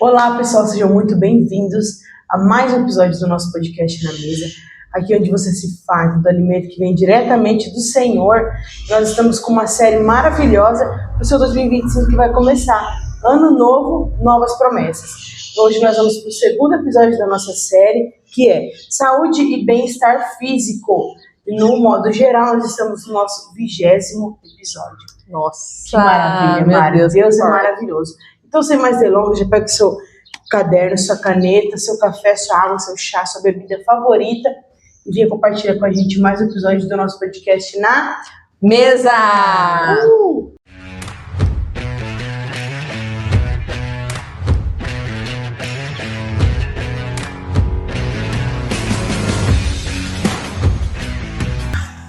Olá, pessoal, sejam muito bem-vindos a mais um episódio do nosso podcast Na Mesa. Aqui onde você se farta do alimento que vem diretamente do Senhor. Nós estamos com uma série maravilhosa para o seu 2025 que vai começar. Ano novo, novas promessas. Hoje nós vamos para o segundo episódio da nossa série, que é Saúde e Bem-Estar Físico. E no modo geral, nós estamos no nosso 20º episódio. Nossa, que maravilha, Mari. Deus é maravilhoso. Então, sem mais delongas, já pega o seu caderno, sua caneta, seu café, sua água, seu chá, sua bebida favorita e venha compartilhar com a gente mais um episódio do nosso podcast Na Mesa!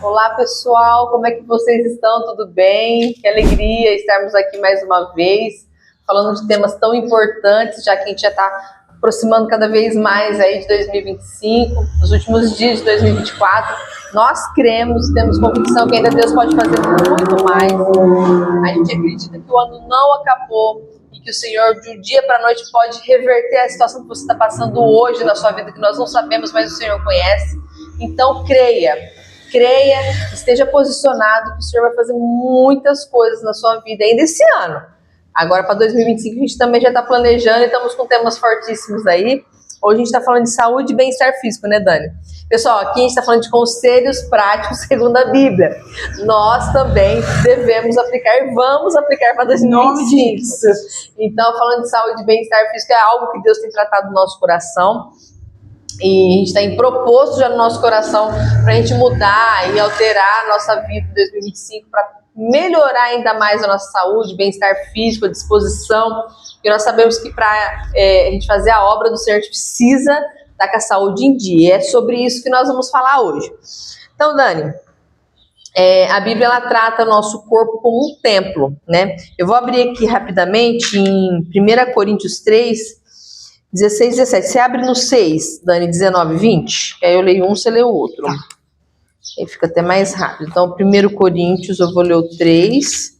Olá, pessoal, como é que vocês estão? Tudo bem? Que alegria estarmos aqui mais uma vez, falando de temas tão importantes, já que a gente já está aproximando cada vez mais aí de 2025, nos últimos dias de 2024. Nós cremos, temos convicção que ainda Deus pode fazer muito mais. A gente acredita que o ano não acabou e que o Senhor, de um dia para a noite, pode reverter a situação que você está passando hoje na sua vida, que nós não sabemos, mas o Senhor conhece. Então, creia, esteja posicionado, que o Senhor vai fazer muitas coisas na sua vida ainda esse ano. Agora, para 2025, a gente também já está planejando e estamos com temas fortíssimos aí. Hoje a gente está falando de saúde e bem-estar físico, né, Dani? Pessoal, aqui a gente está falando de conselhos práticos segundo a Bíblia. Nós também devemos aplicar e vamos aplicar para 2025. Então, falando de saúde e bem-estar físico, é algo que Deus tem tratado no nosso coração. E a gente tem proposto já no nosso coração para a gente mudar e alterar a nossa vida em 2025 para melhorar ainda mais a nossa saúde, bem-estar físico, a disposição. E nós sabemos que para a gente fazer a obra do Senhor, a gente precisa estar com a saúde em dia. É sobre isso que nós vamos falar hoje. Então, Dani, a Bíblia ela trata o nosso corpo como um templo, né? Eu vou abrir aqui rapidamente em 1 Coríntios 3, 16, 17. Você abre no 6, Dani, 19, 20. Aí eu leio um, você lê o outro. Aí fica até mais rápido. Então, 1 Coríntios, eu vou ler o 3,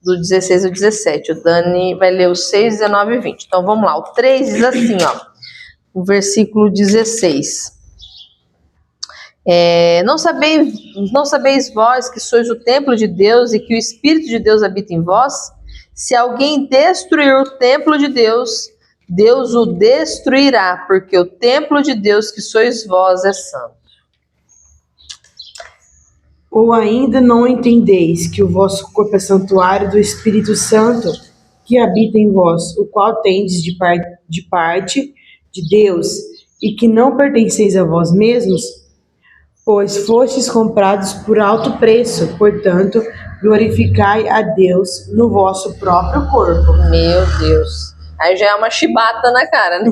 do 16 ao 17. O Dani vai ler o 6, 19 e 20. Então, vamos lá. O 3 diz assim, ó. O versículo 16. Não sabeis vós que sois o templo de Deus e que o Espírito de Deus habita em vós? Se alguém destruir o templo de Deus, Deus o destruirá, porque o templo de Deus que sois vós é santo. Ou ainda não entendeis que o vosso corpo é santuário do Espírito Santo que habita em vós, o qual tendes de parte de Deus, e que não pertenceis a vós mesmos? Pois fostes comprados por alto preço, portanto, glorificai a Deus no vosso próprio corpo. Meu Deus! Aí já é uma chibata na cara, né?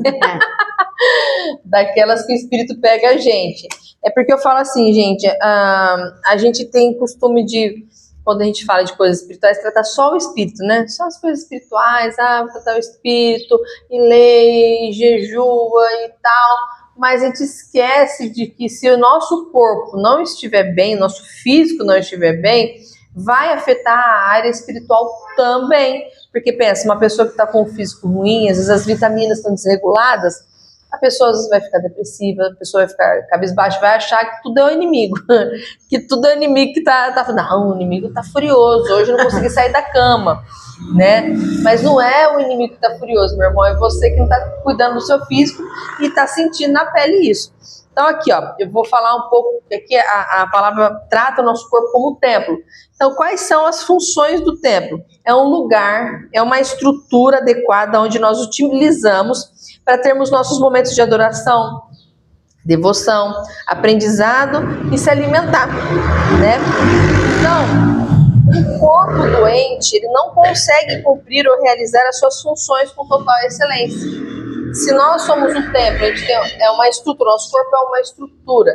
Daquelas que o Espírito pega a gente. É porque eu falo assim, gente, a gente tem costume de, quando a gente fala de coisas espirituais, tratar só o Espírito, né? Só as coisas espirituais, tratar o Espírito, e lê, e jejua e tal. Mas a gente esquece de que se o nosso corpo não estiver bem, nosso físico não estiver bem, vai afetar a área espiritual também. Porque pensa, uma pessoa que está com o físico ruim, às vezes as vitaminas estão desreguladas, a pessoa às vezes vai ficar depressiva, a pessoa vai ficar cabisbaixa, vai achar que tudo é o inimigo, que tudo é o inimigo que tá não, o inimigo tá furioso, hoje eu não consegui sair da cama, né? Mas não é o inimigo que tá furioso, meu irmão, é você que não tá cuidando do seu físico e tá sentindo na pele isso. Então aqui, ó, eu vou falar um pouco, porque aqui a palavra trata o nosso corpo como templo. Então, quais são as funções do templo? É um lugar, é uma estrutura adequada onde nós utilizamos para termos nossos momentos de adoração, devoção, aprendizado e se alimentar, né? Então, um corpo doente, ele não consegue cumprir ou realizar as suas funções com total excelência. Se nós somos um templo, a gente tem uma estrutura, nosso corpo é uma estrutura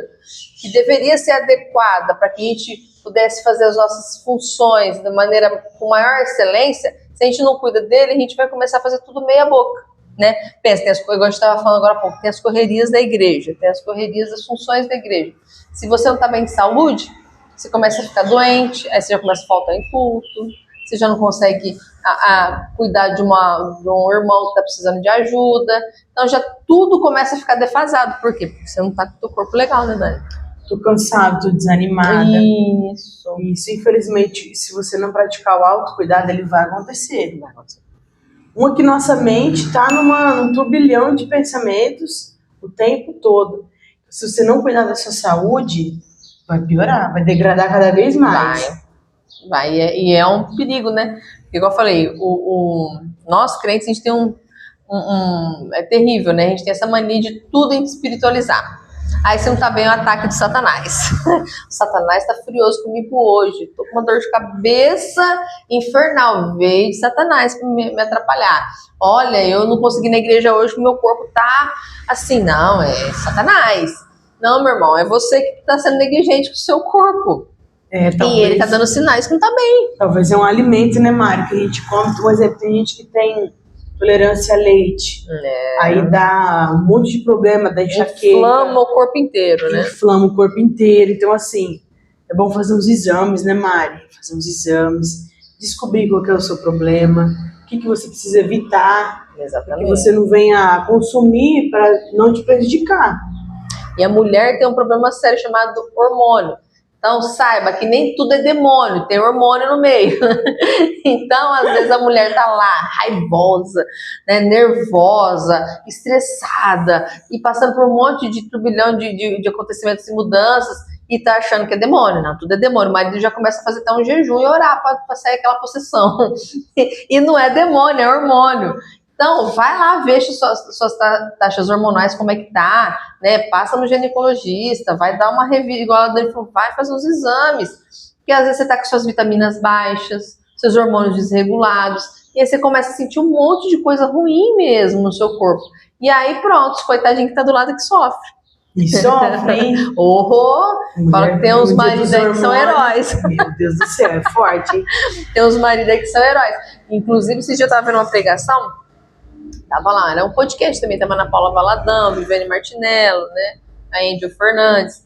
que deveria ser adequada para que a gente pudesse fazer as nossas funções de maneira com maior excelência. Se a gente não cuida dele, a gente vai começar a fazer tudo meia boca, né? Pensa, tem as coisas, igual a gente estava falando agora há pouco, tem as correrias da igreja, tem as correrias das funções da igreja. Se você não está bem de saúde, você começa a ficar doente, aí você já começa a faltar em culto, você já não consegue cuidar de um irmão que está precisando de ajuda. Então já tudo começa a ficar defasado. Por quê? Porque você não está com o teu corpo legal, né, Dani? Tô cansado, tô desanimada. Isso. Infelizmente, se você não praticar o autocuidado, ele vai acontecer. Uma que nossa mente tá num turbilhão de pensamentos o tempo todo. Se você não cuidar da sua saúde, vai piorar, vai degradar cada vez mais. Vai. E é um perigo, né? Igual eu falei, nós crentes, a gente tem é terrível, né? A gente tem essa mania de tudo espiritualizar. Aí você não tá bem, o ataque de Satanás. O Satanás tá furioso comigo hoje. Tô com uma dor de cabeça infernal. Veio de Satanás pra me atrapalhar. Olha, eu não consegui ir na igreja hoje porque meu corpo tá assim. Não, é Satanás. Não, meu irmão, é você que tá sendo negligente com o seu corpo. E ele tá dando sinais que não tá bem. Talvez é um alimento, né, Mário? Que a gente come, por exemplo, tem gente que tem tolerância a leite. Aí dá um monte de problema da enxaqueca. Inflama o corpo inteiro, né? Inflama o corpo inteiro. Então, assim, é bom fazer uns exames, né, Mari? Fazer uns exames, descobrir qual que é o seu problema, o que você precisa evitar. Exatamente. Que você não venha consumir para não te prejudicar. E a mulher tem um problema sério chamado hormônio. Então, saiba que nem tudo é demônio, tem hormônio no meio. Então, às vezes a mulher tá lá, raivosa, né, nervosa, estressada, e passando por um monte de turbilhão de acontecimentos e mudanças, e tá achando que é demônio. Não, tudo é demônio. O marido já começa a fazer até um jejum e orar para sair aquela possessão. E não é demônio, é hormônio. Então, vai lá, veja suas taxas hormonais, como é que tá, né? Passa no ginecologista, vai dar uma revista, igual a Dani falou, vai fazer os exames. Porque às vezes você tá com suas vitaminas baixas, seus hormônios desregulados, e aí você começa a sentir um monte de coisa ruim mesmo no seu corpo. E aí pronto, coitadinho que tá do lado que sofre. E sofre, hein? Fala que tem uns maridos aí que são heróis. Meu Deus do céu, é forte, hein? Tem uns maridos aí que são heróis. Inclusive, esse dia eu tava vendo uma pregação, tava lá, era um podcast também, tava a Ana Paula Valadão, Viviane Martinello, né, a Angel Fernandes,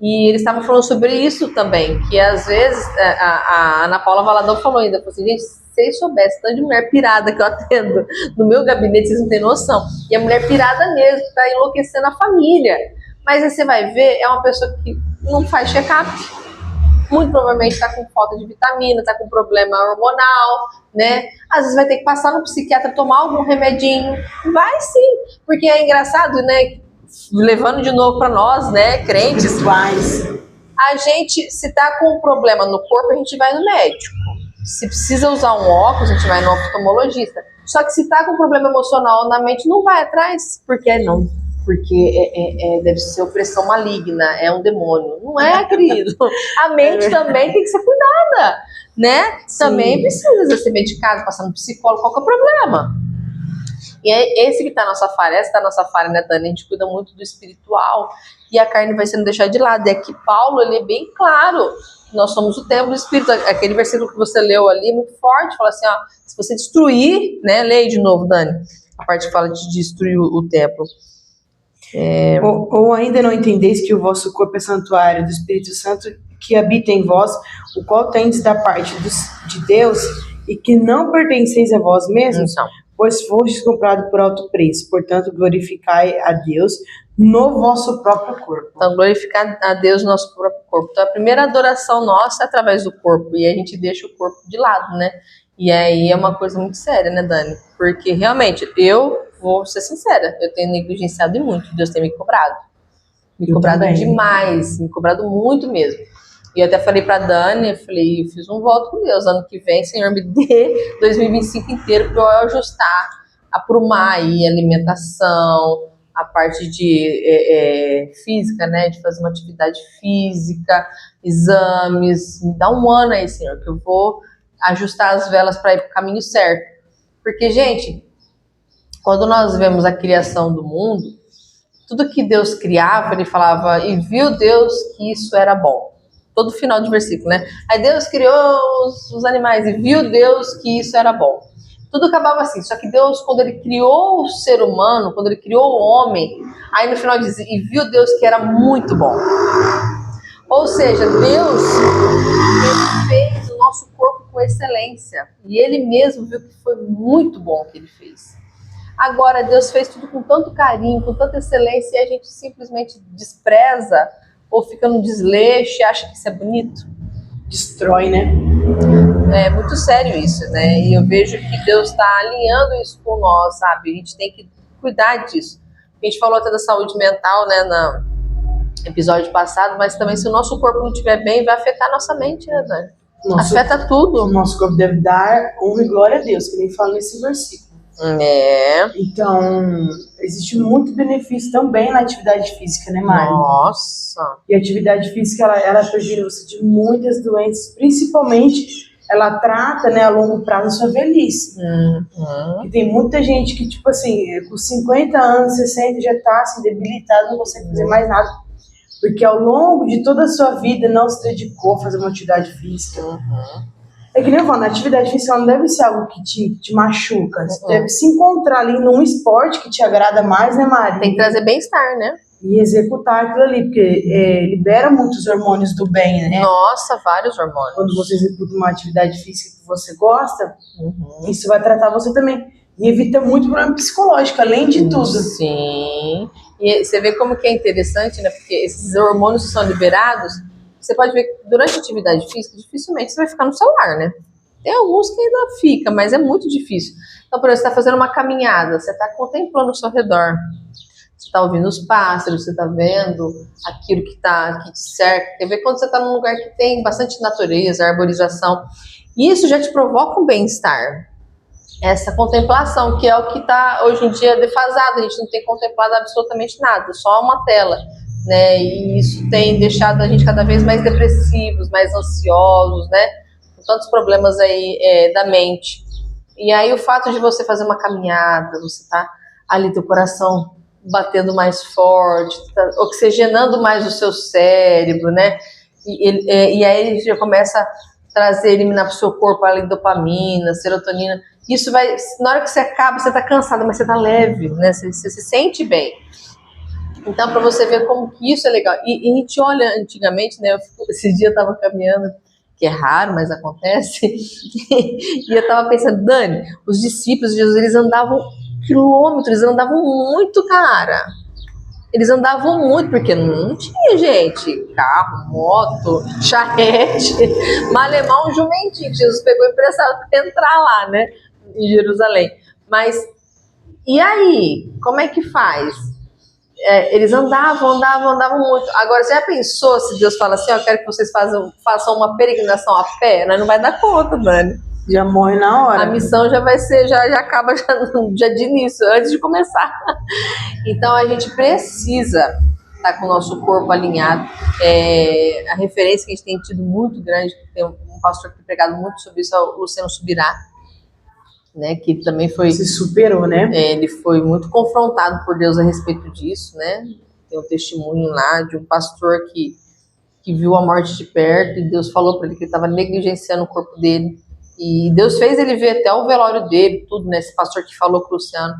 e eles estavam falando sobre isso também, que às vezes, a Ana Paula Valadão falou ainda, falou assim, gente, se vocês soubessem tanto de mulher pirada que eu atendo no meu gabinete, vocês não têm noção, e a mulher pirada mesmo, que tá enlouquecendo a família, mas aí você vai ver, é uma pessoa que não faz check-up, muito provavelmente está com falta de vitamina, está com problema hormonal, né? Às vezes vai ter que passar no psiquiatra, tomar algum remedinho. Vai sim, porque é engraçado, né? Levando de novo para nós, né, crentes, a gente, se tá com um problema no corpo, a gente vai no médico. Se precisa usar um óculos, a gente vai no oftalmologista. Só que se tá com um problema emocional na mente, não vai atrás, porque não. Porque deve ser opressão maligna, é um demônio. Não é, querido. A mente também tem que ser cuidada, né? Sim. Também precisa ser medicado, passar no psicólogo, qual que é o problema? E é esse que tá na nossa falha, essa tá na nossa falha, né, Dani? A gente cuida muito do espiritual e a carne vai sendo deixada de lado. E aqui Paulo, ele é bem claro, nós somos o templo do Espírito. Aquele versículo que você leu ali é muito forte, fala assim, ó, se você destruir, né, leia de novo, Dani, a parte que fala de destruir o templo. Ou ainda não entendeis que o vosso corpo é santuário do Espírito Santo que habita em vós, o qual tendes da parte de Deus, e que não pertenceis a vós mesmos, pois fostes comprado por alto preço. Portanto, glorificai a Deus no vosso próprio corpo. Então, glorificar a Deus no nosso próprio corpo. Então, a primeira adoração nossa é através do corpo, e a gente deixa o corpo de lado, né? E aí é uma coisa muito séria, né, Dani? Porque, realmente, vou ser sincera, eu tenho negligenciado muito, Deus tem me cobrado. Demais, me cobrado muito mesmo. E eu até falei pra Dani, eu fiz um voto com Deus, ano que vem, Senhor, me dê 2025 inteiro pra eu ajustar, aprumar aí a alimentação, a parte de física, né, de fazer uma atividade física, exames, me dá um ano aí, Senhor, que eu vou ajustar as velas para ir pro caminho certo. Porque, gente, quando nós vemos a criação do mundo, tudo que Deus criava, ele falava, e viu Deus que isso era bom. Todo final de versículo, né? Aí Deus criou os animais, e viu Deus que isso era bom. Tudo acabava assim, só que Deus, quando ele criou o ser humano, quando ele criou o homem, aí no final diz, e viu Deus que era muito bom. Ou seja, Deus, ele fez o nosso corpo com excelência. E ele mesmo viu que foi muito bom o que ele fez. Agora, Deus fez tudo com tanto carinho, com tanta excelência, e a gente simplesmente despreza ou fica no desleixo e acha que isso é bonito. Destrói, né? É muito sério isso, né? E eu vejo que Deus está alinhando isso com nós, sabe? A gente tem que cuidar disso. A gente falou até da saúde mental, né, no episódio passado, mas também se o nosso corpo não estiver bem, vai afetar a nossa mente, né? Afeta tudo. O nosso corpo deve dar honra e glória a Deus, que nem fala nesse versículo. Então, existe muito benefício também na atividade física, né, Mari? Nossa! E a atividade física, ela previne você de muitas doenças, principalmente ela trata, né, a longo prazo a sua velhice. E tem muita gente que, tipo assim, com 50 anos, 60, já tá assim, debilitado, não consegue fazer mais nada. Porque ao longo de toda a sua vida não se dedicou a fazer uma atividade física. É que nem eu falo, na atividade física não deve ser algo que te machuca. Você deve se encontrar ali num esporte que te agrada mais, né, Mari? Tem que trazer bem-estar, né? E executar aquilo ali, porque libera muitos hormônios do bem, né? Nossa, vários hormônios. Quando você executa uma atividade física que você gosta, isso vai tratar você também. E evita muito problema psicológico, além de tudo. Sim. E você vê como que é interessante, né? Porque esses hormônios que são liberados, você pode ver que durante a atividade física, dificilmente você vai ficar no celular, né? Tem alguns que ainda fica, mas é muito difícil. Então, por exemplo, você está fazendo uma caminhada, você está contemplando o seu redor. Você está ouvindo os pássaros, você está vendo aquilo que te cerca. Quer ver quando você está num lugar que tem bastante natureza, arborização. Isso já te provoca um bem-estar. Essa contemplação, que é o que está hoje em dia defasado. A gente não tem contemplado absolutamente nada, só uma tela, né? E isso tem deixado a gente cada vez mais depressivos, mais ansiosos, né? Com tantos problemas aí da mente. E aí o fato de você fazer uma caminhada, você tá ali, teu coração batendo mais forte, tá oxigenando mais o seu cérebro, né? E aí ele já começa a trazer, eliminar para o seu corpo além dopamina, serotonina. Isso vai, na hora que você acaba, você tá cansado, mas você tá leve, né? Você se sente bem. Então, para você ver como que isso é legal. E a gente olha antigamente, né? Esse dia eu tava caminhando, que é raro, mas acontece. E eu tava pensando, Dani, os discípulos de Jesus, eles andavam quilômetros, eles andavam muito, cara. Eles andavam muito, porque não tinha, gente, carro, moto, charrete, malemar um jumentinho que Jesus pegou emprestado para entrar lá, né, em Jerusalém. Mas, e aí, como é que faz? Eles andavam muito. Agora, você já pensou se Deus fala assim, eu quero que vocês façam uma peregrinação a pé? Nós não vai dar conta, Dani. Já morre na hora. A missão já vai ser, já acaba já de início, antes de começar. Então a gente precisa estar com o nosso corpo alinhado. A referência que a gente tem tido muito grande, tem um pastor que tem pregado muito sobre isso, é o Luciano Subirá, né, que também se superou, né? Ele foi muito confrontado por Deus a respeito disso, né? Tem um testemunho lá de um pastor que viu a morte de perto e Deus falou para ele que ele estava negligenciando o corpo dele. E Deus fez ele ver até o velório dele, tudo, né? Esse pastor que falou com o Luciano.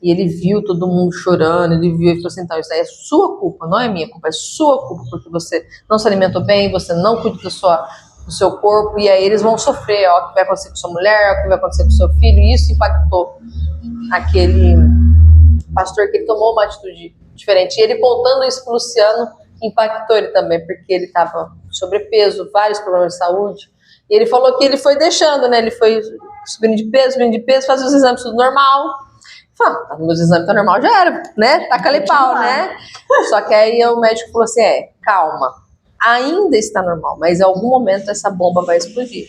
E ele viu todo mundo chorando, ele viu e falou assim, então, isso aí é sua culpa, não é minha culpa, é sua culpa, porque você não se alimentou bem, você não cuida do seu corpo, e aí eles vão sofrer, ó, o que vai acontecer com sua mulher, o que vai acontecer com seu filho, e isso impactou aquele pastor, que ele tomou uma atitude diferente. E ele contando isso pro Luciano, impactou ele também, porque ele estava sobrepeso, vários problemas de saúde. E ele falou que ele foi deixando, né? Ele foi subindo de peso, fazia os exames tudo normal. Falei, meus exames tá normal, já era, né? Taca-lhe pau, né? Só que aí o médico falou assim, calma, ainda está normal, mas em algum momento essa bomba vai explodir.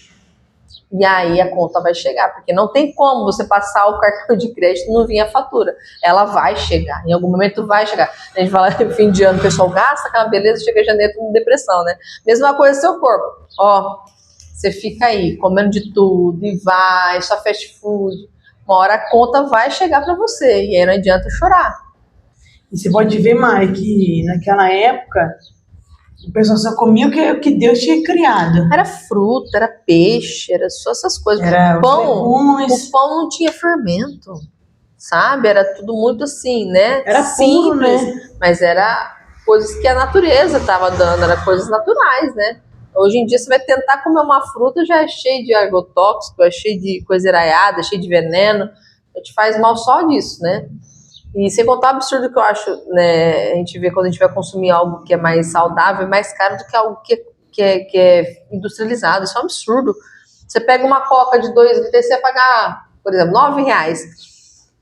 E aí a conta vai chegar, porque não tem como você passar o cartão de crédito e não vir a fatura. Ela vai chegar, em algum momento vai chegar. A gente fala que fim de ano o pessoal gasta aquela beleza, chega janeiro com depressão, né? Mesma coisa seu corpo. Ó, você fica aí comendo de tudo e vai, só fast food. Uma hora a conta vai chegar para você e aí não adianta chorar. E você pode ver, Mai, que naquela época o pessoal só comia o que Deus tinha criado. Era fruta, era peixe, era só essas coisas. Era o pão não tinha fermento, sabe? Era tudo muito assim, né? Era simples, puro, né? Mas era coisas que a natureza estava dando, era coisas naturais, né? Hoje em dia você vai tentar comer uma fruta, já é cheio de agrotóxico, é cheio de coisa iraiada, cheio de veneno, te faz mal só disso, né? E sem contar o absurdo que eu acho, né, a gente vê quando a gente vai consumir algo que é mais saudável, é mais caro do que algo que é industrializado. Isso é um absurdo. Você pega uma coca de 2 litros, você vai pagar, por exemplo, R$9,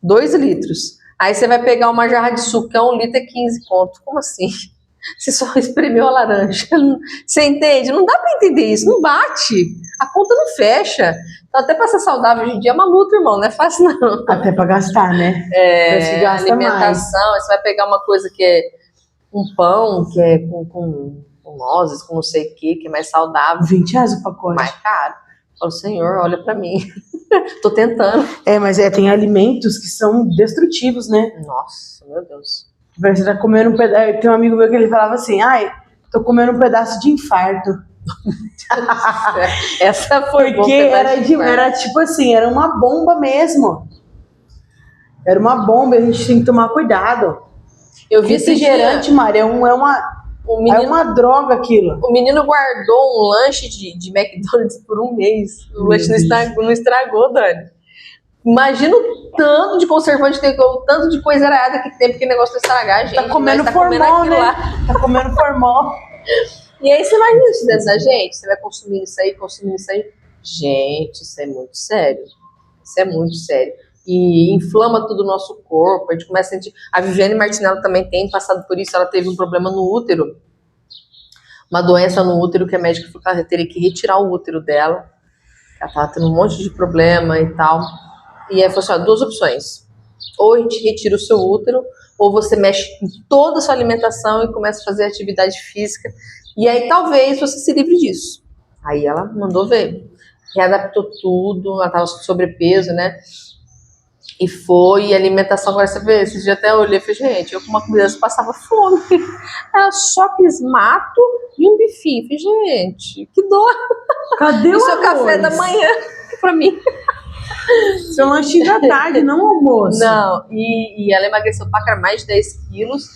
2 litros. Aí você vai pegar uma jarra de suco, que é 1 litro, é 15 conto. Como assim? Você só espremeu a laranja. Você entende? Não dá pra entender isso, não bate. A conta não fecha. Então, até pra ser saudável hoje em dia é uma luta, irmão, não é fácil não. Até pra gastar, né? É, Gasta alimentação, aí você vai pegar uma coisa que é um pão, que é com nozes, com não sei o que é mais saudável. R$20 o pacote. Mais caro. Falo, Senhor, olha pra mim. Tô tentando. Mas tem alimentos que são destrutivos, né? Nossa, meu Deus. Você tá comendo um pedaço. Tem um amigo meu que ele falava assim: ai, tô comendo um pedaço de infarto. Essa foi porque era tipo assim, era uma bomba mesmo. Era uma bomba, a gente tem que tomar cuidado. Eu vi refrigerante, Mari, é uma droga aquilo. O menino guardou um lanche de McDonald's por 1 mês. O lanche não estragou, Dani. Imagina o tanto de conservante que tem, o tanto de coisa errada que tem, porque o negócio vai estragar, gente. Tá comendo formol, né? Tá comendo formol. E aí você imagina isso dentro da gente? Você vai consumindo isso aí. Gente, isso é muito sério. Isso é muito sério. E inflama todo o nosso corpo. A gente começa a sentir... A Viviane Martinello também tem passado por isso. Ela teve um problema no útero. Uma doença no útero que a médica falou que ela teria que retirar o útero dela. Ela tava tendo um monte de problema e tal. E aí falou assim, 2 opções. Ou a gente retira o seu útero, ou você mexe em toda a sua alimentação e começa a fazer atividade física. E aí talvez você se livre disso. Aí ela mandou ver. Readaptou tudo, ela tava com sobrepeso, né? E foi, e a alimentação, agora você vê, esses dias até eu olhei e falei, gente, eu com uma criança passava fome. Era só mato e um bifinho. Falei, gente, que dor. Cadê o seu café da manhã pra mim? Seu lanchinho da tarde, não almoço. Não, e ela emagreceu pra mais de 10 quilos.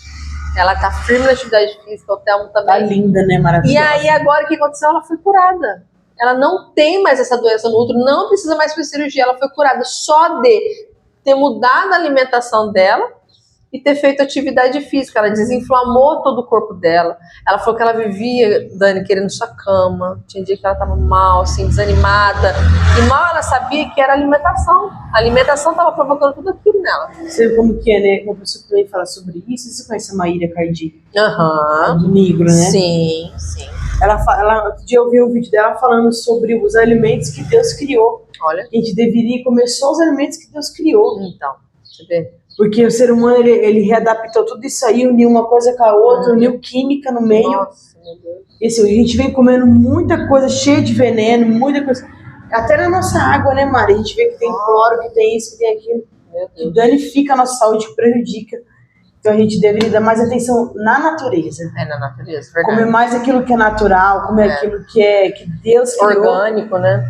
Ela tá firme na atividade física, o Telmo também. Tá linda, né? Maravilhosa. E aí, agora o que aconteceu? Ela foi curada. Ela não tem mais essa doença no útero, não precisa mais fazer cirurgia. Ela foi curada só de ter mudado a alimentação dela e ter feito atividade física. Ela desinflamou todo o corpo dela. Ela falou que ela vivia, Dani, querendo sua cama. Tinha dia que ela tava mal, assim, desanimada. E mal ela sabia que era alimentação. A alimentação tava provocando tudo aquilo nela. Você como que é, né? Uma pessoa que vem falar sobre isso. Você conhece a Maíra Cardi? Aham. Do Negro, né? Sim. Outro dia eu vi um vídeo dela falando sobre os alimentos que Deus criou. Olha. A gente deveria comer só os alimentos que Deus criou. Então, você vê. Porque o ser humano, ele readaptou tudo isso aí, uniu uma coisa com a outra, uniu química no meio. Nossa, meu Deus. E assim, a gente vem comendo muita coisa cheia de veneno, muita coisa. Até na nossa água, né, Mari? A gente vê que tem cloro, que tem isso, que tem aquilo. Que danifica a nossa saúde, que prejudica. Então a gente deveria dar mais atenção na natureza. Na natureza, verdade. Comer mais aquilo que é natural, comer aquilo que Deus criou. Orgânico, né?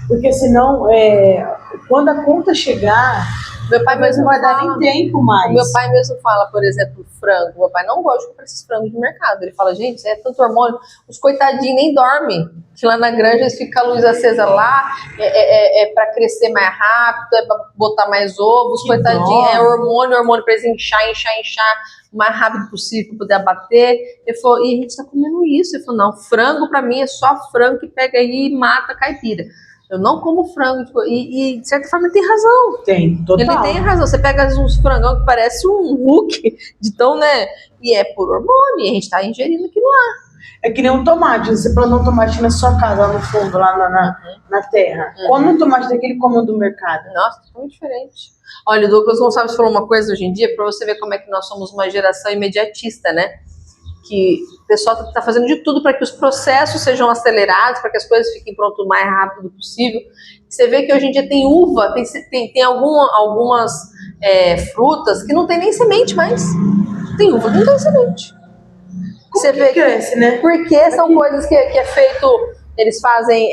Porque senão, quando a conta chegar, meu pai mesmo não vai dar nem tempo mais. Meu pai mesmo fala, por exemplo, frango. Meu pai não gosta de comprar esses frangos de mercado. Ele fala, gente, é tanto hormônio. Os coitadinhos nem dormem. Que lá na granja eles ficam com a luz acesa lá. É pra crescer mais rápido, é pra botar mais ovos. Os coitadinhos, é hormônio pra eles inchar o mais rápido possível pra poder abater. Ele falou, e a gente tá comendo isso. Ele falou, não, frango pra mim é só frango que pega aí e mata a caipira. Eu não como frango. E de certa forma, ele tem razão. Tem, total. Ele tem razão. Você pega uns frangão que parece um Hulk, de tão, né? E é por hormônio, e a gente tá ingerindo aquilo lá. É que nem um tomate. Você plantou um tomate na sua casa, lá no fundo, lá na terra. Come um tomate daquele, come um do mercado. Nossa, é muito diferente. Olha, o Douglas Gonçalves falou uma coisa hoje em dia, pra você ver como é que nós somos uma geração imediatista, né? Que o pessoal está fazendo de tudo para que os processos sejam acelerados, para que as coisas fiquem prontas o mais rápido possível. Você vê que hoje em dia tem uva, tem algumas frutas que não tem nem semente mais. Tem uva que não tem semente. Você vê que cresce, né? Porque são coisas que é feito, eles fazem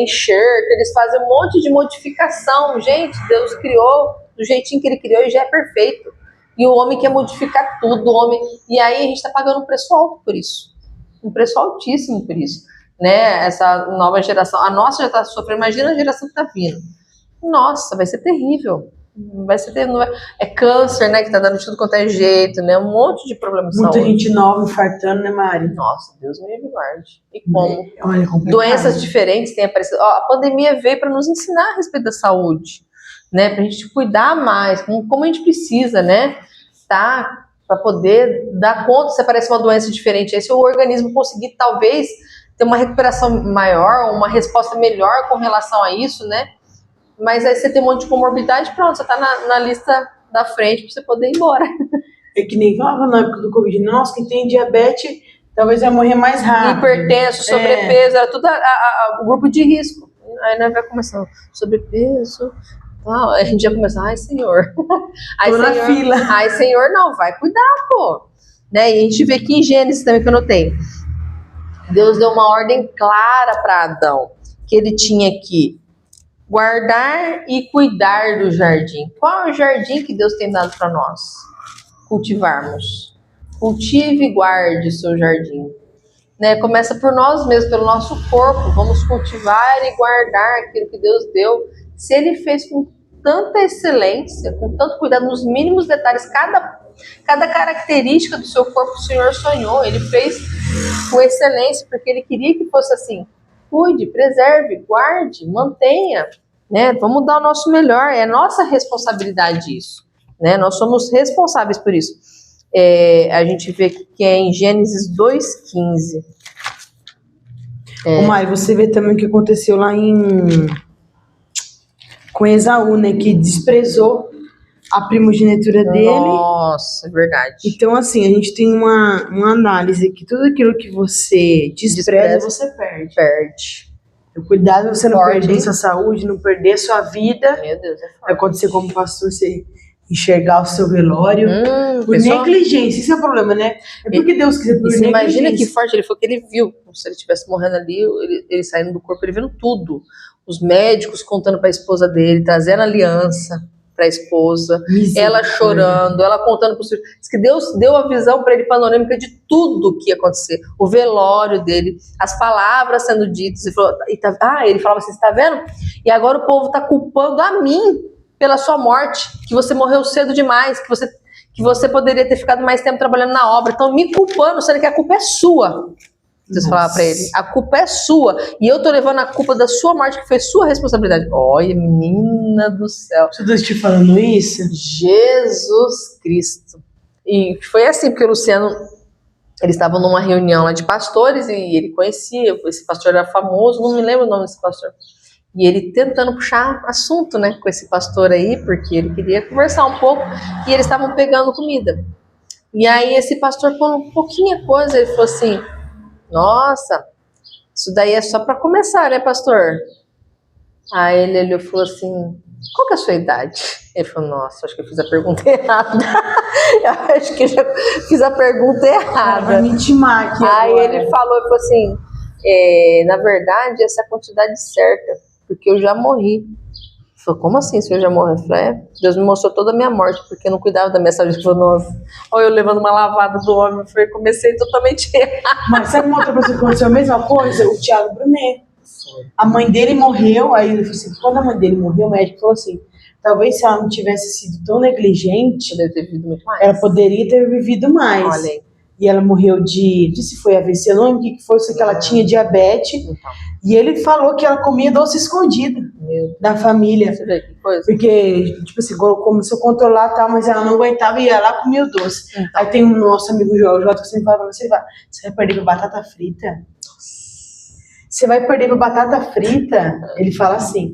enxerto, eles fazem um monte de modificação. Gente, Deus criou do jeitinho que ele criou e já é perfeito. E o homem quer modificar tudo, o homem... E aí a gente está pagando um preço alto por isso. Um preço altíssimo por isso. né? Essa nova geração. A nossa já está sofrendo, imagina a geração que está vindo. Nossa, vai ser terrível. Vai ser terrível. É câncer, né? Que tá dando tudo quanto é jeito, né? Um monte de problema de Muita saúde. gente nova infartando, né, Mari? Nossa, Deus me guarde. E como? Olha, é complicado. Doenças diferentes têm aparecido. Ó, a pandemia veio para nos ensinar a respeito da saúde, né? Pra gente cuidar mais, como a gente precisa, né? Tá? Para poder dar conta se aparece uma doença diferente. Aí se o organismo conseguir, talvez, ter uma recuperação maior, uma resposta melhor com relação a isso, né? Mas aí você tem um monte de comorbidade, pronto, você tá na lista da frente para você poder ir embora. É que nem falava na época do Covid, nossa, quem tem diabetes talvez vai morrer mais rápido. Hipertenso, sobrepeso, era tudo o grupo de risco. Aí nós vai começando, sobrepeso, tal, aí a gente já começa, ai Senhor. Aí, tô na fila. Ai Senhor, não, vai cuidar, pô. Né? E a gente vê aqui em Gênesis também, que eu notei, Deus deu uma ordem clara para Adão, que ele tinha que guardar e cuidar do jardim. Qual é o jardim que Deus tem dado para nós? Cultivarmos. Cultive e guarde o seu jardim. Né? Começa por nós mesmos, pelo nosso corpo. Vamos cultivar e guardar aquilo que Deus deu. Se Ele fez com tanta excelência, com tanto cuidado, nos mínimos detalhes, cada característica do seu corpo o Senhor sonhou. Ele fez com excelência, porque Ele queria que fosse assim. Cuide, preserve, guarde, mantenha, né? Vamos dar o nosso melhor, é nossa responsabilidade isso, né? Nós somos responsáveis por isso. A gente vê que é em Gênesis 2:15. Ô Mari, você vê também o que aconteceu lá com Esaú, né? Que desprezou a primogenitura dele. Nossa, é verdade. Então, assim, a gente tem uma análise que tudo aquilo que você despreza, você perde. Cuidado você não perder sua saúde, não perder sua vida. Meu Deus, é forte. Vai acontecer como pastor, você enxergar o seu velório. Por pessoal, negligência, isso é o problema, né? É porque Deus quiser, por você negligência. imagina que forte, ele falou que ele viu, como se ele estivesse morrendo ali, ele saindo do corpo, ele vendo tudo. Os médicos contando para a esposa dele, trazendo aliança para a esposa, ela chorando, ela contando para os filhos. Diz que Deus deu a visão para ele panorâmica de tudo que ia acontecer, o velório dele, as palavras sendo ditas. Ele falou, ele falava assim, você está vendo? E agora o povo está culpando a mim pela sua morte, que você morreu cedo demais, que você poderia ter ficado mais tempo trabalhando na obra, estão me culpando, sendo que a culpa é sua. Vocês falavam pra ele, a culpa é sua, e eu tô levando a culpa da sua morte, que foi sua responsabilidade. Olha, menina do céu. Se eu tô te falando isso? Jesus Cristo. E foi assim, porque o Luciano, eles estavam numa reunião lá de pastores, e ele conhecia, esse pastor era famoso, não me lembro o nome desse pastor. E ele tentando puxar assunto, né, com esse pastor aí, porque ele queria conversar um pouco, e eles estavam pegando comida. E aí esse pastor falou um pouquinho coisa, ele falou assim, nossa, isso daí é só para começar, né, pastor? Aí ele olhou e falou assim, qual que é a sua idade? Ele falou, nossa, acho que eu fiz a pergunta errada. Eu acho que eu já fiz a pergunta errada. Vai me intimar aqui Aí agora. ele falou assim, na verdade, essa é a quantidade certa, porque eu já morri. Eu falei, como assim, o senhor já morreu? Eu falei, Deus me mostrou toda a minha morte, porque eu não cuidava da minha saúde. Ele falou, nossa, olha eu levando uma lavada do homem. Eu falei, comecei totalmente errado. Mas sabe uma outra pessoa que aconteceu a mesma coisa? O Thiago Brunet. A mãe dele morreu, aí ele falou assim, quando a mãe dele morreu, o médico falou assim, talvez se ela não tivesse sido tão negligente, Poderia ter vivido muito mais. ela poderia ter vivido mais. Olha aí. E ela morreu se foi AVC, eu não lembro o que foi, só que ela tinha diabetes. Então. E ele falou que ela comia doce escondido da família. Você vê que coisa? Porque, tipo assim, começou a controlar e tal, mas ela não aguentava e ia lá comia o doce. Então. Aí tem o nosso amigo João, o Jota, que sempre fala pra você, você vai perder pra batata frita? Você vai perder pra batata frita? Ele fala assim.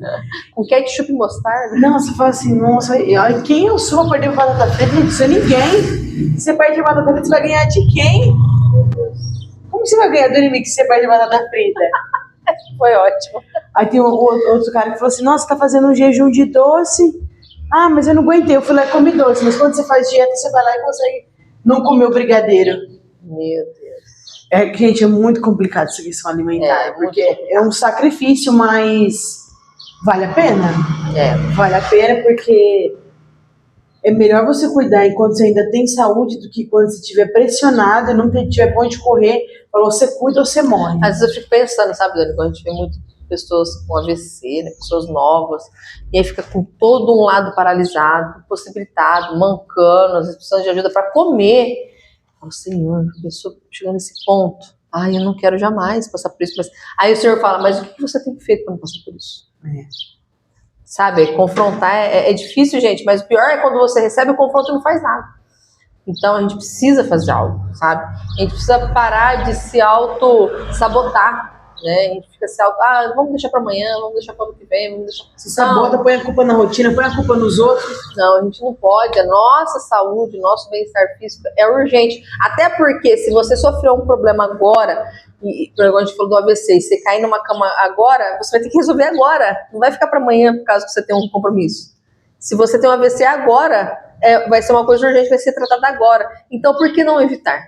Com ketchup e mostarda? Não, você fala assim, nossa, quem eu sou pra perder pra batata frita? Não sou ninguém. Você perde pra batata frita, você vai ganhar de quem? Como você vai ganhar do inimigo se você perde pra batata frita? Foi ótimo. Aí tem outro cara que falou assim, nossa, você tá fazendo um jejum de doce? Ah, mas eu não aguentei, eu fui lá e comi doce. Mas quando você faz dieta, você vai lá e consegue não comer o brigadeiro. Meu Deus. Gente, é muito complicado essa questão alimentar, porque é um sacrifício, mas vale a pena. Vale a pena porque é melhor você cuidar enquanto você ainda tem saúde do que quando você estiver pressionado e não tiver pra onde correr, Falou, você cuida ou você morre. Às vezes eu fico pensando, sabe, Dani, quando a gente vê muitas pessoas com AVC, né, pessoas novas, e aí fica com todo um lado paralisado, impossibilitado, mancando, às vezes precisando de ajuda para comer. Eu falo, Senhor, a pessoa chegando nesse ponto, ai, eu não quero jamais passar por isso. Mas... Aí o Senhor fala, mas o que você tem feito para não passar por isso? Sabe, confrontar é difícil, gente, mas o pior é quando você recebe o confronto e não faz nada. Então a gente precisa fazer algo, sabe? A gente precisa parar de se auto-sabotar, né? A gente fica vamos deixar para amanhã, vamos deixar para o ano que vem, vamos deixar... Se sabota, põe a culpa na rotina, põe a culpa nos outros. Não, a gente não pode. A nossa saúde, nosso bem-estar físico é urgente. Até porque se você sofreu um problema agora, e a gente falou do AVC, e você cair numa cama agora, você vai ter que resolver agora. Não vai ficar para amanhã por causa que você tem um compromisso. Se você tem um AVC agora, vai ser uma coisa urgente, vai ser tratada agora. Então, por que não evitar?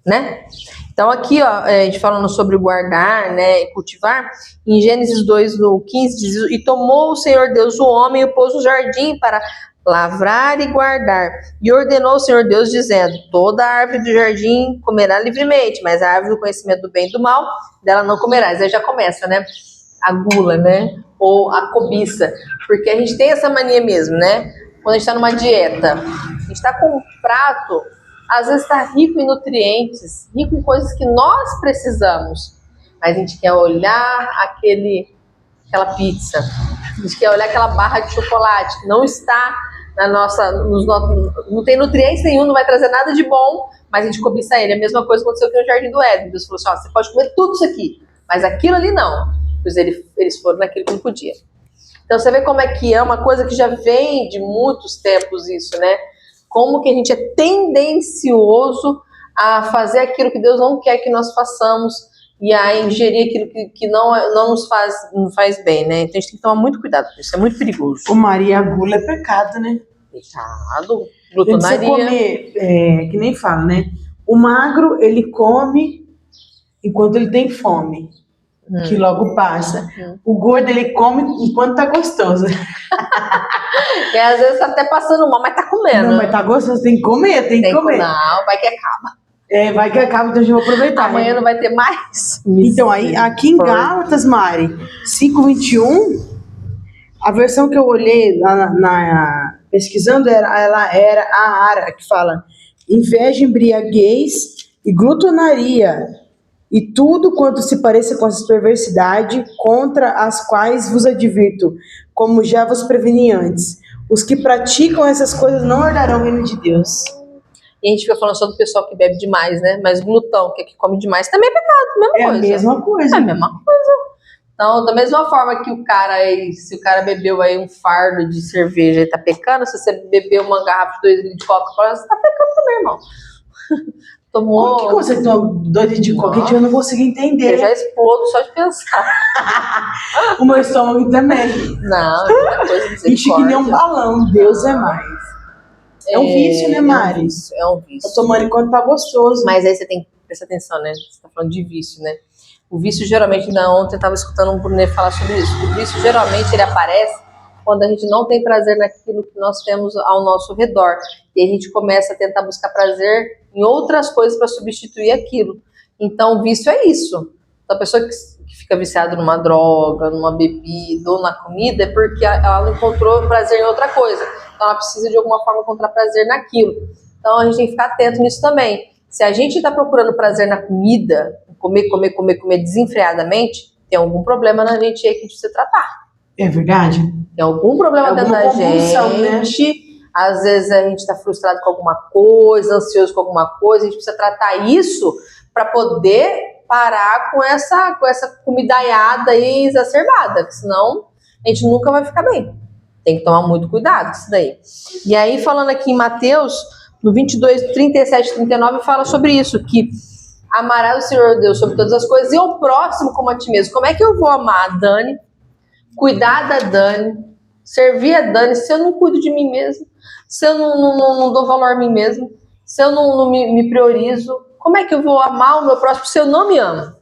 Né? Então, aqui, ó, a gente falando sobre guardar, né, e cultivar, em Gênesis 2, no 15, diz, e tomou o Senhor Deus o homem e o pôs no jardim para lavrar e guardar. E ordenou o Senhor Deus, dizendo, toda árvore do jardim comerá livremente, mas a árvore do conhecimento do bem e do mal, dela não comerás. Aí já começa, né? A gula, né? Ou a cobiça. Porque a gente tem essa mania mesmo, né? Quando a gente está numa dieta, a gente está com um prato, às vezes está rico em nutrientes, rico em coisas que nós precisamos, mas a gente quer olhar aquela pizza, a gente quer olhar aquela barra de chocolate que não está não tem nutrientes nenhum, não vai trazer nada de bom, mas a gente cobiça ele. A mesma coisa aconteceu aqui no Jardim do Éden. Deus falou assim, você pode comer tudo isso aqui, mas aquilo ali não. Pois eles foram naquilo que não podia. Então você vê como é que é uma coisa que já vem de muitos tempos isso, né? Como que a gente é tendencioso a fazer aquilo que Deus não quer que nós façamos e a ingerir aquilo que não nos faz bem, né? Então a gente tem que tomar muito cuidado com isso, é muito perigoso. Ô Maria, a gula é pecado, né? Pecado, glutonaria. Você comer, que nem fala, né? O magro, ele come enquanto ele tem fome. Que logo passa. O gordo, ele come enquanto tá gostoso. E às vezes tá até passando mal, mas tá comendo. Não, mas tá gostoso, tem que comer, tem que comer. Não, vai que acaba. Vai que acaba, então a gente vai aproveitar. Amanhã não vai ter mais. Então, aí, aqui em Gálatas, Mari, 5:21, a versão que eu olhei pesquisando, ela era a Ara, que fala, inveja, embriaguez e glutonaria, e tudo quanto se pareça com essa perversidade, contra as quais vos advirto, como já vos preveni antes. Os que praticam essas coisas não herdarão o reino de Deus. E a gente fica falando só do pessoal que bebe demais, né? Mas glutão, que come demais, também é pecado, mesma coisa. É a mesma coisa. É a mesma coisa. Então, da mesma forma que o cara aí, se o cara bebeu aí um fardo de cerveja e tá pecando, se você bebeu uma garrafa de 2 litros de Coca-Cola, você tá pecando também, irmão. Tomou... Como que você toma 2 litros de Coca? Eu não consigo entender. Eu já explodo só de pensar. O meu estômago também. Não, é muita coisa. Enche que nem um balão, Deus é mais. É um vício, né, Mari? É um vício. Tô tomando enquanto tá gostoso. Mas aí você tem que prestar atenção, né? Você tá falando de vício, né? O vício geralmente, ontem eu tava escutando um Brunet falar sobre isso. O vício geralmente ele aparece quando a gente não tem prazer naquilo que nós temos ao nosso redor. E a gente começa a tentar buscar prazer em outras coisas para substituir aquilo. Então o vício é isso. Então, a pessoa que fica viciada numa droga, numa bebida ou na comida é porque ela não encontrou prazer em outra coisa. Então ela precisa de alguma forma encontrar prazer naquilo. Então a gente tem que ficar atento nisso também. Se a gente está procurando prazer na comida, comer desenfreadamente, tem algum problema na gente aí que a gente precisa tratar. É verdade? Tem algum problema dentro da gente. Né? Às vezes a gente está frustrado com alguma coisa, ansioso com alguma coisa, a gente precisa tratar isso para poder parar com essa comidaiada aí exacerbada, porque senão a gente nunca vai ficar bem. Tem que tomar muito cuidado com isso daí. E aí, falando aqui em Mateus, no 22, 37, 39, fala sobre isso, que amarás o Senhor Deus sobre todas as coisas e o próximo como a ti mesmo. Como é que eu vou amar a Dani, cuidar da Dani, servir a Dani, se eu não cuido de mim mesmo, se eu não dou valor a mim mesmo, se eu não me priorizo? Como é que eu vou amar o meu próximo se eu não me amo?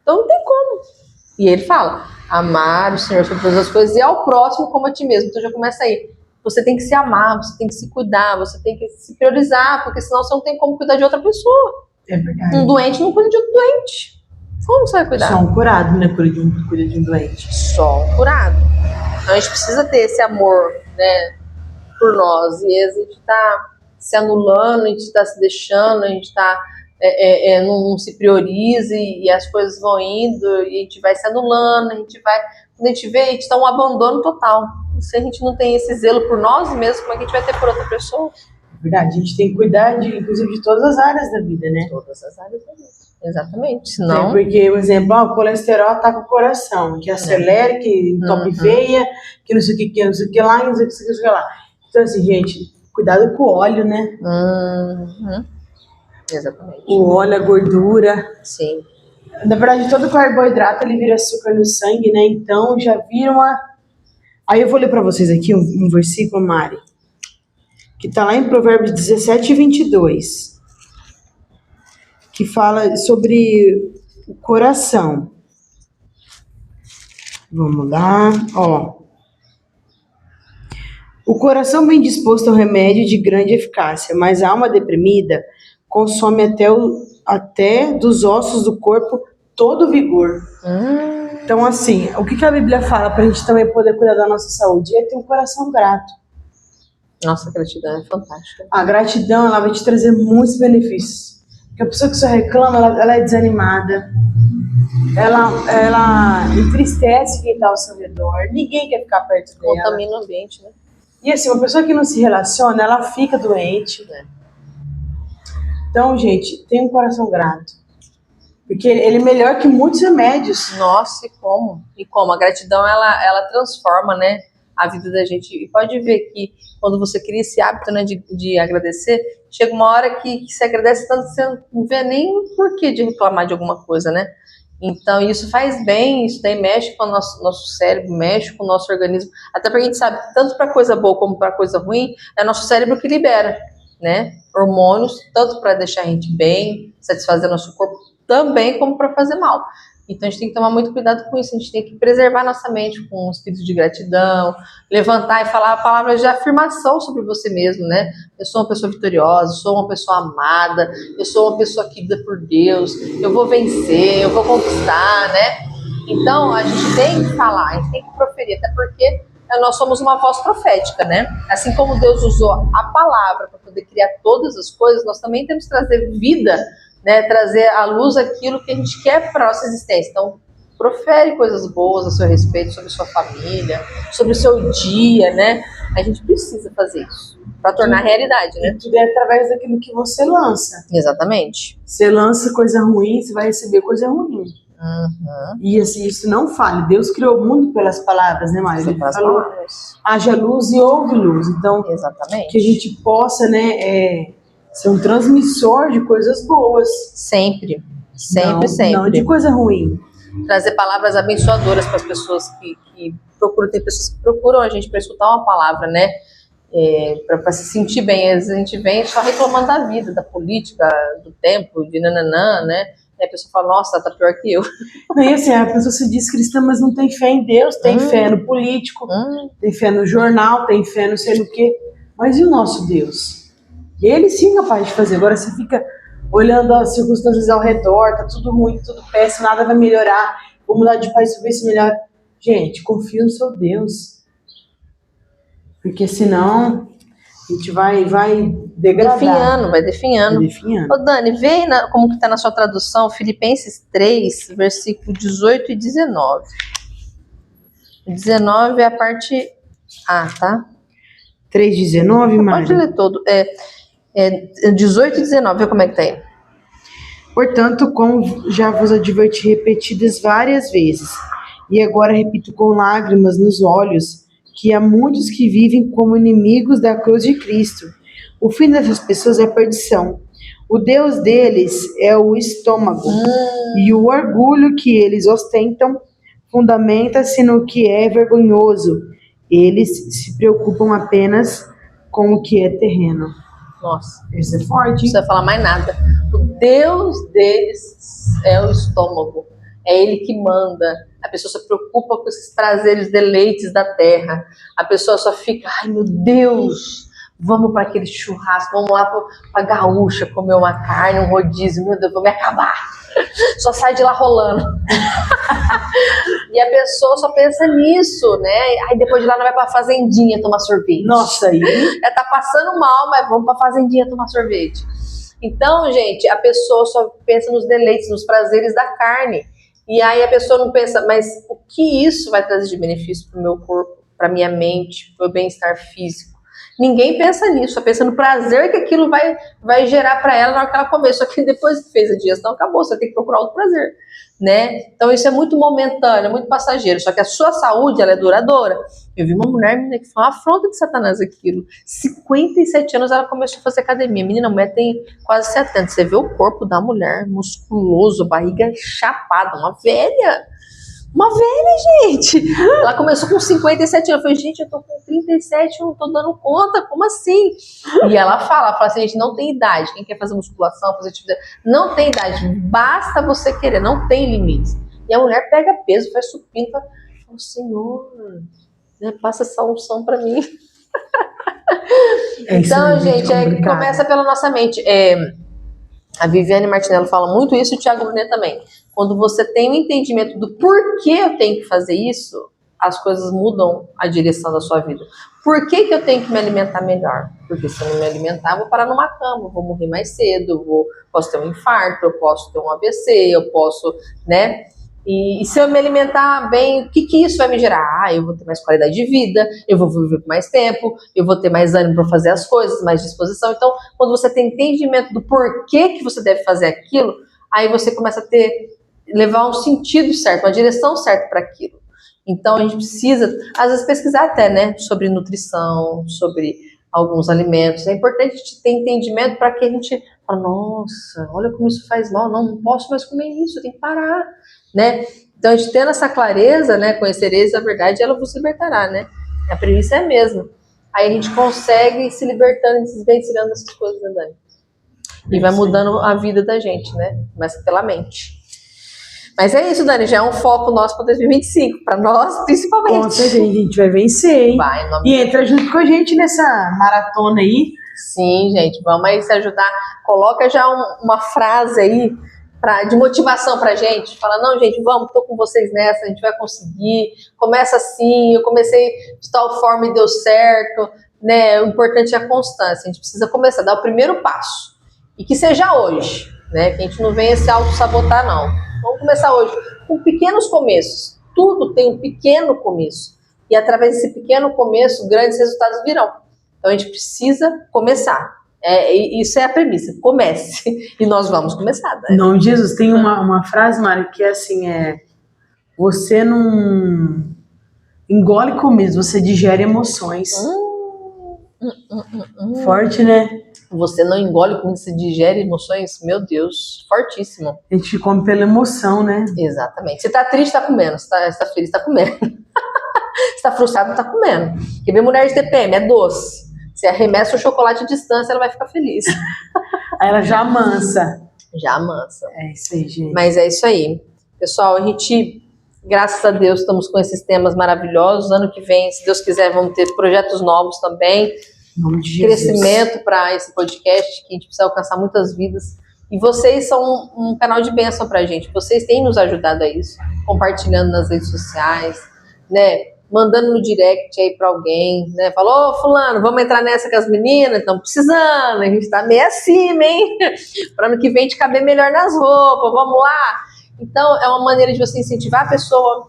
Então não tem como. E ele fala, amar o Senhor sobre todas as coisas e ao próximo como a ti mesmo. Então já começa aí. Você tem que se amar, você tem que se cuidar, você tem que se priorizar, porque senão você não tem como cuidar de outra pessoa. É verdade. Um doente não cuida de outro doente. Como você vai cuidar? Só um curado, né? Cuida de um doente. Só um curado. Então a gente precisa ter esse amor, né, por nós. E a gente tá se anulando, a gente tá se deixando, a gente tá não se prioriza e as coisas vão indo e a gente vai se anulando, quando a gente vê, a gente tá um abandono total. E se a gente não tem esse zelo por nós mesmos, como é que a gente vai ter por outra pessoa? Verdade, a gente tem que cuidar, inclusive, de todas as áreas da vida, né? Todas as áreas da vida. Exatamente. Senão... Porque, por exemplo, o colesterol ataca o coração, que acelera, que entope veia, que não sei o que não sei o que lá, não sei o que lá. Então, assim, gente, cuidado com o óleo, né? Exatamente. O óleo, a gordura. Sim. Na verdade, todo carboidrato ele vira açúcar no sangue, né? Então, já vira uma... Aí eu vou ler para vocês aqui um versículo, Mari, que está lá em Provérbios 17:22, que fala sobre o coração. Vamos lá, ó. O coração bem disposto é um remédio de grande eficácia, mas a alma deprimida consome até dos ossos do corpo todo o vigor. Então, assim, o que a Bíblia fala para a gente também poder cuidar da nossa saúde? É ter um coração grato. Nossa, a gratidão é fantástica. A gratidão, ela vai te trazer muitos benefícios. Porque a pessoa que só reclama, ela é desanimada. Ela entristece quem está ao seu redor. Ninguém quer ficar perto dela. Contamina o ambiente, né? E assim, uma pessoa que não se relaciona, ela fica doente. Então, gente, tenha um coração grato. Porque ele é melhor que muitos remédios. Nossa, e como? E como? A gratidão, ela transforma, né, a vida da gente. E pode ver que quando você cria esse hábito, né, de agradecer, chega uma hora que você agradece tanto que você não vê nem porquê de reclamar de alguma coisa, né? Então, isso faz bem, isso daí mexe com o nosso cérebro, mexe com o nosso organismo. Até porque a gente sabe que tanto para coisa boa como para coisa ruim, é nosso cérebro que libera, né? Hormônios, tanto para deixar a gente bem, satisfazer nosso corpo, também como para fazer mal. Então, a gente tem que tomar muito cuidado com isso. A gente tem que preservar nossa mente com um espírito de gratidão, levantar e falar palavras de afirmação sobre você mesmo, né? Eu sou uma pessoa vitoriosa, sou uma pessoa amada, eu sou uma pessoa querida por Deus, eu vou vencer, eu vou conquistar, né? Então, a gente tem que falar, a gente tem que proferir, até porque nós somos uma voz profética, né? Assim como Deus usou a palavra para poder criar todas as coisas, nós também temos que trazer vida, né, trazer à luz aquilo que a gente quer para a nossa existência. Então, profere coisas boas a seu respeito, sobre sua família, sobre o seu dia, né? A gente precisa fazer isso para tornar realidade, né? Tudo é através daquilo que você lança. Exatamente. Você lança coisa ruim, você vai receber coisa ruim. E assim, isso não fale. Deus criou o mundo pelas palavras, né, Maria? Ele falou, haja luz e houve luz. Então, exatamente, que a gente possa, né, ser um transmissor de coisas boas. Sempre. Não de coisa ruim. Trazer palavras abençoadoras para as pessoas que procuram. Tem pessoas que procuram a gente para escutar uma palavra, né? Para se sentir bem. Às vezes a gente vem só reclamando da vida, da política, do tempo, de nananã, né? E a pessoa fala, nossa, tá pior que eu. E assim, a pessoa se diz cristã, mas não tem fé em Deus, tem fé no político, tem fé no jornal, tem fé no sei o quê. Mas e o nosso Deus? E ele sim é capaz de fazer. Agora você fica olhando as circunstâncias ao redor, tá tudo ruim, tudo péssimo, nada vai melhorar, vou mudar de país para ver se melhora. Gente, confia no seu Deus. Porque senão a gente vai degradar. Vai definhando. Ô Dani, vê como que tá na sua tradução, Filipenses 3, versículo 18 e 19. 19 é a parte A, tá? 3:19, Mari? Pode ler todo. 18 e 19, vê como é que tá aí. Portanto, como já vos adverti repetidas várias vezes, e agora repito com lágrimas nos olhos, que há muitos que vivem como inimigos da cruz de Cristo. O fim dessas pessoas é a perdição. O Deus deles é o estômago, e o orgulho que eles ostentam fundamenta-se no que é vergonhoso. Eles se preocupam apenas com o que é terreno. Nossa, isso é forte. Não precisa falar mais nada. O Deus deles é o estômago. É ele que manda. A pessoa se preocupa com esses prazeres, deleites da terra. A pessoa só fica, ai meu Deus, vamos para aquele churrasco, vamos lá pra gaúcha comer uma carne, um rodízio, meu Deus, vou me acabar. Só sai de lá rolando. E a pessoa só pensa nisso, né? Aí depois de lá não vai pra fazendinha tomar sorvete. Nossa, aí. Ela tá passando mal, mas vamos pra fazendinha tomar sorvete. Então, gente, a pessoa só pensa nos deleites, nos prazeres da carne. E aí a pessoa não pensa, mas o que isso vai trazer de benefício pro meu corpo, pra minha mente, pro meu bem-estar físico? Ninguém pensa nisso, só pensa no prazer que aquilo vai gerar para ela na hora que ela comer. Só que depois que fez a digestão, acabou, você tem que procurar outro prazer, né? Então isso é muito momentâneo, muito passageiro. Só que a sua saúde, ela é duradoura. Eu vi uma mulher, menina, que foi uma afronta de Satanás aquilo. 57 anos ela começou a fazer academia. Menina, a mulher tem quase 70. Você vê o corpo da mulher, musculoso, barriga chapada, uma velha. Uma velha, gente. Ela começou com 57 anos. Eu falei, gente, eu tô com 37, eu não tô dando conta. Como assim? E ela fala assim, gente, não tem idade. Quem quer fazer musculação, fazer atividade, não tem idade. Basta você querer, não tem limites. E a mulher pega peso, faz supino, fala, Senhor, né, passa essa unção pra mim. Então, gente, começa pela nossa mente. A Viviane Martinello fala muito isso e o Thiago Brunet também. Quando você tem o entendimento do porquê eu tenho que fazer isso, as coisas mudam a direção da sua vida. Por que eu tenho que me alimentar melhor? Porque se eu não me alimentar, eu vou parar numa cama, eu vou morrer mais cedo, posso ter um infarto, eu posso ter um AVC, eu posso, né? E se eu me alimentar bem, o que isso vai me gerar? Eu vou ter mais qualidade de vida, eu vou viver por mais tempo, eu vou ter mais ânimo para fazer as coisas, mais disposição. Então, quando você tem entendimento do porquê que você deve fazer aquilo, aí você começa a levar um sentido certo, uma direção certa para aquilo. Então, a gente precisa, às vezes, pesquisar até, né, sobre nutrição, sobre alguns alimentos. É importante a gente ter entendimento para que a gente fale, nossa, olha como isso faz mal, não posso mais comer isso, eu tenho que parar, né? Então, a gente tendo essa clareza, né, conhecereis a verdade, ela vos libertará, né? A premissa é a mesma. Aí a gente consegue ir se libertando e desvencilhando dessas coisas, né, Dani? E vai mudando a vida da gente, né? Mas pela mente. Mas é isso, Dani, já é um foco nosso para 2025, para nós principalmente. Com certeza, a gente vai vencer, hein? Vai, e entra junto com a gente nessa maratona aí. Sim, gente, vamos aí se ajudar. Coloca já uma frase aí de motivação pra gente. Fala, não, gente, vamos, tô com vocês nessa, a gente vai conseguir. Começa assim, eu comecei de tal forma e deu certo, né? O importante é a constância, a gente precisa começar, dar o primeiro passo. E que seja hoje, né? Que a gente não venha se auto-sabotar, não. Vamos começar hoje com pequenos começos. Tudo tem um pequeno começo. E através desse pequeno começo, grandes resultados virão. Então a gente precisa começar. Isso é a premissa. Comece. E nós vamos começar. Né? Em nome de Jesus, tem uma frase, Mário, que é assim, você não engole comida, você digere emoções. Forte, né? Você não engole comida, você digere emoções? Meu Deus, fortíssimo. A gente come pela emoção, né? Exatamente. Você tá triste, tá comendo. Você tá feliz, tá comendo. Você tá frustrado, não tá comendo. Quer ver mulher de TPM? É doce. Você arremessa o chocolate à distância, ela vai ficar feliz. Aí ela já amansa. Já amansa. É isso aí, gente. Mas é isso aí. Pessoal, a gente, graças a Deus, estamos com esses temas maravilhosos. Ano que vem, se Deus quiser, vamos ter projetos novos também. Em nome de Jesus. Crescimento para esse podcast, que a gente precisa alcançar muitas vidas. E vocês são um canal de bênção pra gente. Vocês têm nos ajudado a isso, compartilhando nas redes sociais, né? Mandando no direct aí pra alguém, né? Falou, fulano, vamos entrar nessa com as meninas? Estamos precisando, a gente tá meio acima, hein? Para ano que vem te caber melhor nas roupas, vamos lá? Então, é uma maneira de você incentivar a pessoa,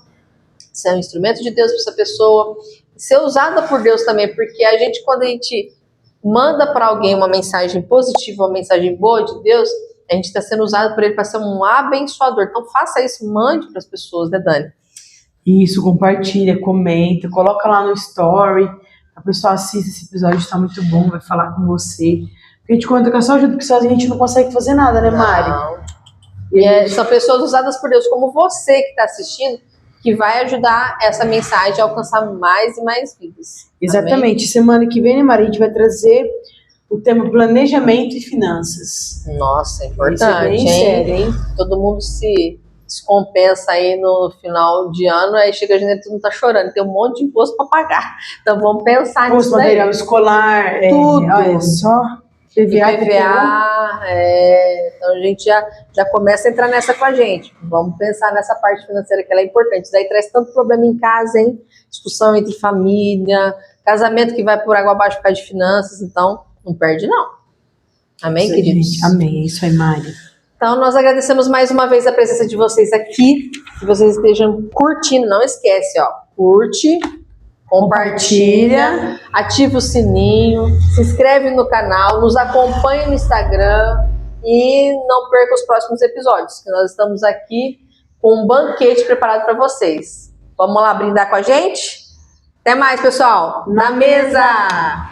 ser um instrumento de Deus para essa pessoa, ser usada por Deus também, porque a gente, quando a gente manda para alguém uma mensagem positiva, uma mensagem boa de Deus, a gente está sendo usado por ele para ser um abençoador. Então, faça isso, mande para as pessoas, né, Dani? Isso, compartilha, comenta, coloca lá no story, a pessoa assiste esse episódio, está muito bom, vai falar com você. Porque a gente conta com a sua ajuda, porque sozinha a gente não consegue fazer nada, né, Mari? Não. E são pessoas usadas por Deus, como você que está assistindo, que vai ajudar essa mensagem a alcançar mais e mais vidas. Exatamente. Amém? Semana que vem, né, Mari, a gente vai trazer o tema planejamento e finanças. Nossa, é importante, isso é bem sério, hein? Todo mundo se descompensa aí no final de ano, aí chega a gente todo mundo tá chorando, tem um monte de imposto para pagar. Então vamos pensar nisso daí. Material escolar, Tudo. Olha só. PVA, então a gente já começa a entrar nessa com a gente. Vamos pensar nessa parte financeira que ela é importante. Isso daí traz tanto problema em casa, hein? Discussão entre família, casamento que vai por água abaixo por causa de finanças, então não perde não. Amém, isso, queridos? Gente. Amém, é isso aí, Mari. Então nós agradecemos mais uma vez a presença de vocês aqui, que vocês estejam curtindo, não esquece, ó, curte, compartilha, ativa o sininho, se inscreve no canal, nos acompanha no Instagram e não perca os próximos episódios, que nós estamos aqui com um banquete preparado para vocês. Vamos lá brindar com a gente? Até mais, pessoal! Na mesa!